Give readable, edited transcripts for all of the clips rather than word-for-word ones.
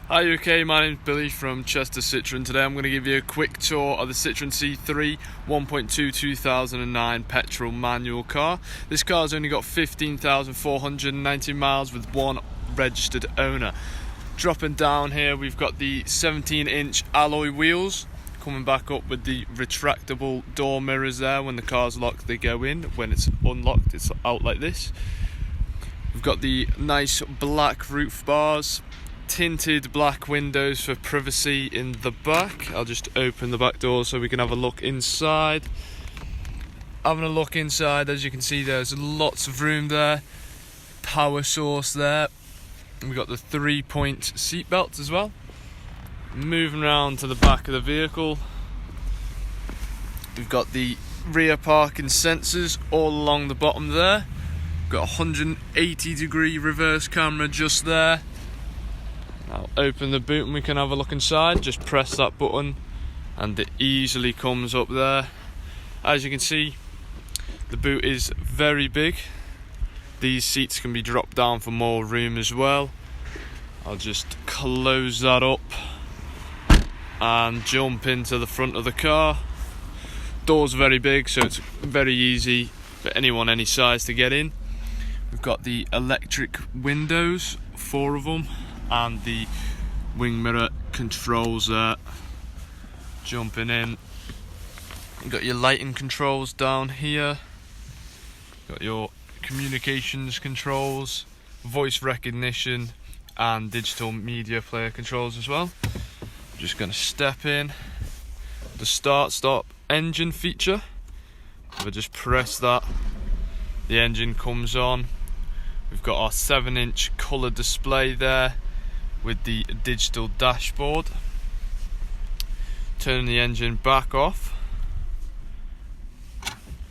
Hi UK, my name's Billy from Chester Citroën. Today I'm going to give you a quick tour of the Citroën C3 1.2 2009 petrol manual car. This car's only got 15,490 miles with one registered owner. Dropping down here we've got the 17-inch alloy wheels, coming back up with the retractable door mirrors there. When the car's locked they go in, when it's unlocked it's out like this. We've got the nice black roof bars, tinted black windows for privacy in the back. I'll just open the back door so we can have a look inside. Having a look inside, as you can see there's lots of room there. Power source there. We've got the 3-point seat belts as well. Moving around to the back of the vehicle, we've got the rear parking sensors all along the bottom there. We've got a 180-degree reverse camera just there. I'll open the boot and we can have a look inside. Just press that button and it easily comes up there. As you can see, the boot is very big. These seats can be dropped down for more room as well. I'll just close that up and jump into the front of the car. Door's very big, so it's very easy for anyone any size to get in. We've got the electric windows, 4 of them, and the wing mirror controls there. Jumping in, you've got your lighting controls down here, got your communications controls, voice recognition and digital media player controls as well. I'm just going to step in the start stop engine feature. If I just press that, the engine comes on. We've got our 7-inch colour display there with the digital dashboard. Turning the engine back off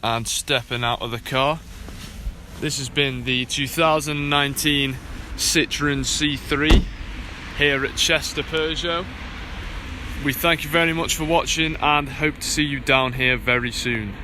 and stepping out of the car. This has been the 2019 Citroën C3 here at Chester Peugeot. We thank you very much for watching and hope to see you down here very soon.